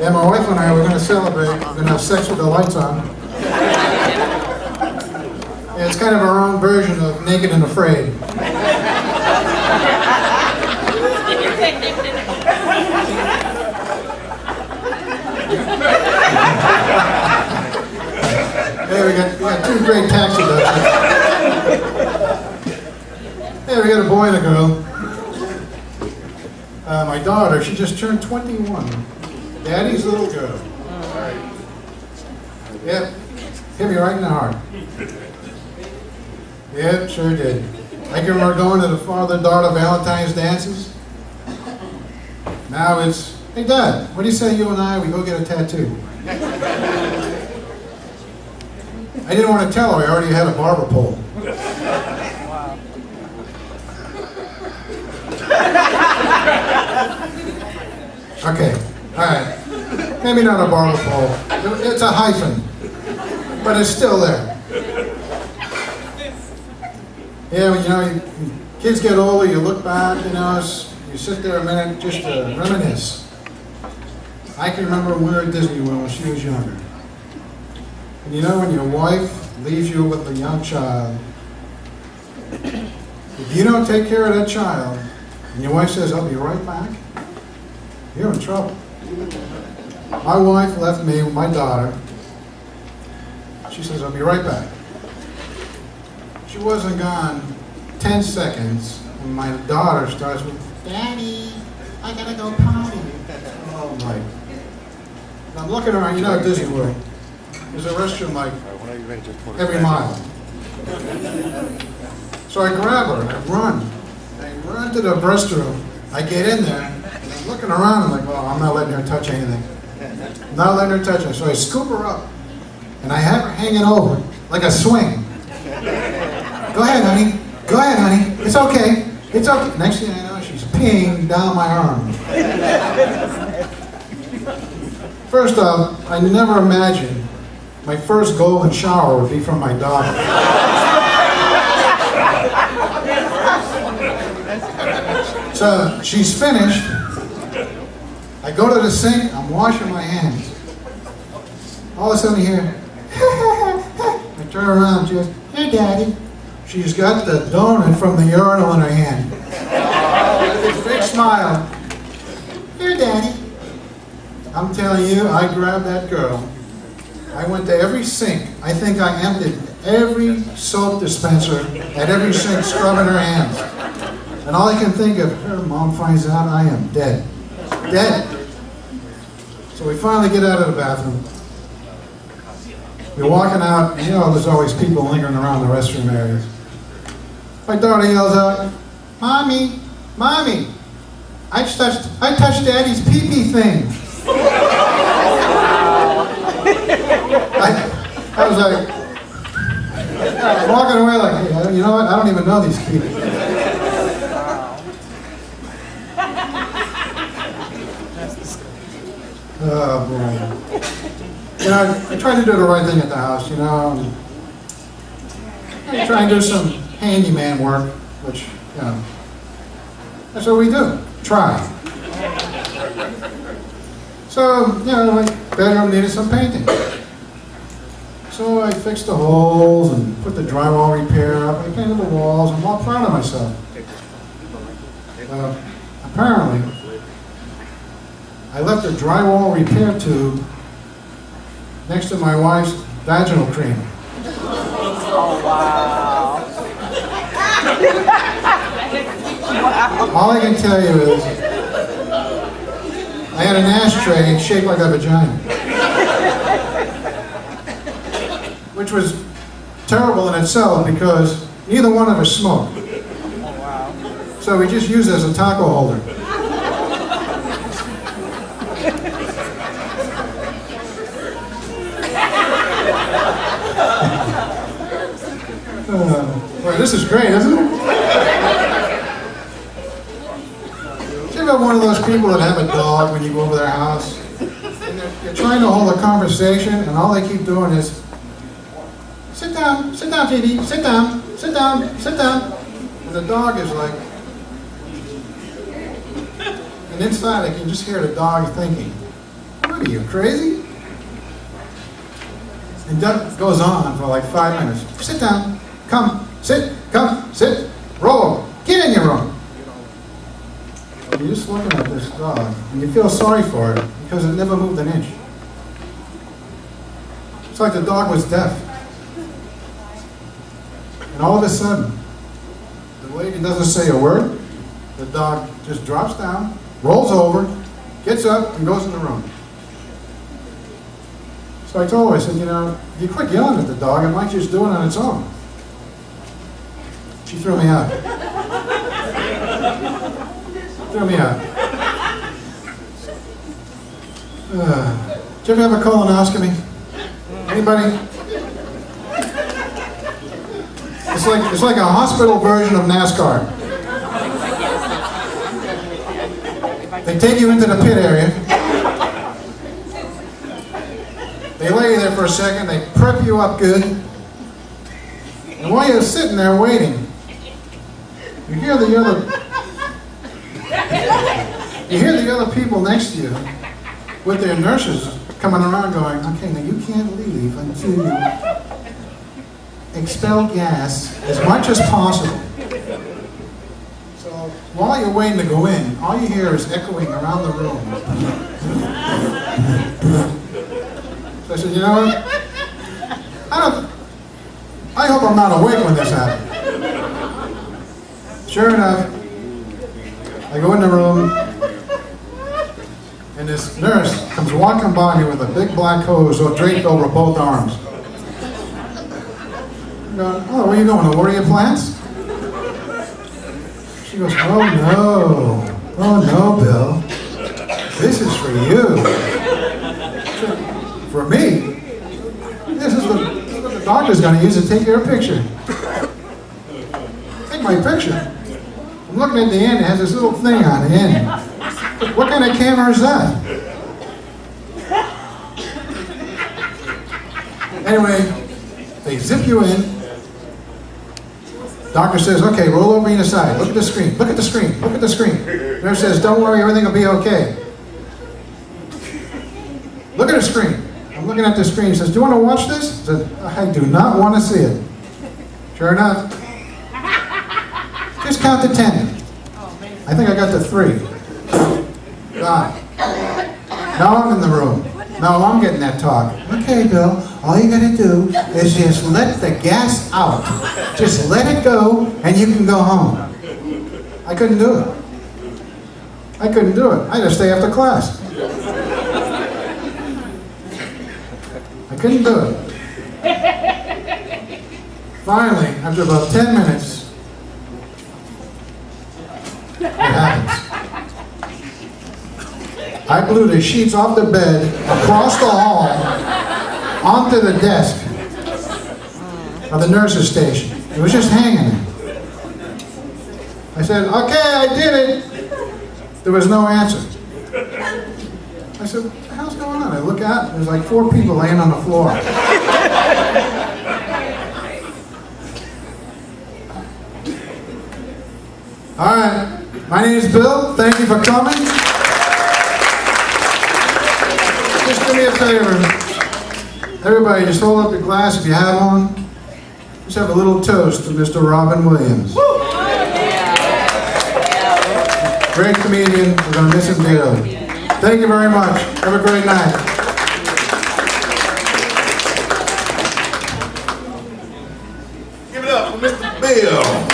Yeah, my wife and I were going to celebrate. We're going to have sex with the lights on. Yeah, it's kind of our own version of Naked and Afraid. Hey, we got two great taxi ducks. Hey, we got a boy and a girl. My daughter, she just turned 21. Daddy's little girl. Yep, hit me right in the heart. Yep, sure did. I can remember going to the father-daughter Valentine's dances. Now it's, hey Dad, what do you say you and we go get a tattoo? I didn't want to tell her I already had a barber pole. Wow. Okay, all right. Maybe not a barber pole. It's a hyphen, but it's still there. Yeah, you know, kids get older, you look back, you know, you sit there a minute just to reminisce. I can remember we were at Disney World when she was younger. And you know, when your wife leaves you with a young child, if you don't take care of that child, and your wife says, I'll be right back, you're in trouble. My wife left me with my daughter. She says, I'll be right back. She wasn't gone 10 seconds when my daughter starts with, Daddy, I gotta go potty. Oh my. And I'm looking around, you know at Disney World, there's a restroom like every mile. So I grab her and I run. I run to the restroom. I get in there and I'm looking around. I'm like, well, I'm not letting her touch anything. I'm not letting her touch anything. So I scoop her up and I have her hanging over like a swing. Go ahead, honey. Go ahead, honey. It's okay. It's okay. Next thing I know, she's peeing down my arm. First off, I never imagined my first golden shower would be from my daughter. So she's finished. I go to the sink, I'm washing my hands. All of a sudden I hear, I turn around, she goes, hey Daddy. She's got the donut from the urinal in her hand. Big smile. Here Daddy. I'm telling you, I grabbed that girl. I went to every sink. I think I emptied every soap dispenser at every sink, scrubbing her hands. And all I can think of, her mom finds out I am dead. Dead. So we finally get out of the bathroom. We're walking out, you know there's always people lingering around the restroom areas. My daughter yells out, Mommy, Mommy, I touched Daddy's pee-pee thing. I was like, walking away like, hey, you know what, I don't even know these people. Oh boy. You know, I try to do the right thing at the house, you know. I try and do some handyman work, which, you know, that's what we do. Try. So, you know, my bedroom needed some painting. So I fixed the holes and put the drywall repair up. I painted the walls. I'm all proud of myself. Apparently, I left a drywall repair tube next to my wife's vaginal cream. Oh, wow. All I can tell you is, I had an ashtray shaped like a vagina. Which was terrible in itself because neither one of us smoked. Oh, wow. So we just used it as a taco holder. Boy, this is great, isn't it? Do you ever one of those people that have a dog when you go over their house? And you're trying to hold a conversation and all they keep doing is, sit down, Phoebe, sit down, sit down, sit down. And the dog is like, and inside I can just hear the dog thinking, What are you, crazy? And that goes on for like 5 minutes. Sit down. Come. Sit. Come. Sit. Roll over. Get in your room. You're just looking at this dog, and you feel sorry for it because it never moved an inch. It's like the dog was deaf. And all of a sudden, the lady doesn't say a word. The dog just drops down, rolls over, gets up, and goes in the room. So I told her, I said, you know, if you quit yelling at the dog, it might just do it on its own. She threw me out. Threw me out. Did you ever have a colonoscopy? Anybody? It's like a hospital version of NASCAR. They take you into the pit area. They lay you there for a second. They prep you up good. And while you're sitting there waiting, you hear the other people next to you with their nurses coming around going, okay, now you can't leave until you expel gas as much as possible. So while you're waiting to go in, all you hear is echoing around the room. So I said, you know what? I hope I'm not awake when this happens. Sure enough, I go in the room, and this nurse comes walking by me with a big black hose draped over both arms. I'm going, oh, where are you going, to water your plants? She goes, oh no, Bill, this is for you. For me? This is what the doctor's going to use to take your picture. Take my picture? I'm looking at the end, it has this little thing on the end. What kind of camera is that? Anyway, they zip you in. Doctor says, okay, roll over on your side. Look at the screen. Look at the screen. Look at the screen. Nurse says, don't worry, everything will be okay. Look at the screen. I'm looking at the screen. He says, do you want to watch this? I said, I do not want to see it. Sure enough. Just count to 10. I think I got to 3. God. Now I'm in the room. Now I'm getting that talk. Okay, Bill, all you gotta do is just let the gas out. Just let it go, and you can go home. I couldn't do it. I couldn't do it. I had to stay after class. I couldn't do it. Finally, after about 10 minutes, it happens. I blew the sheets off the bed, across the hall, onto the desk of the nurse's station. It was just hanging there. I said, okay, I did it. There was no answer. I said, what the hell's going on? I look out, there's like 4 people laying on the floor. All right, my name is Bill. Thank you for coming. Just do me a favor. Everybody, just hold up your glass if you have one. Just have a little toast to Mr. Robin Williams. Great comedian. We're going to miss him dearly. Thank you very much. Have a great night. Give it up for Mr. Bill.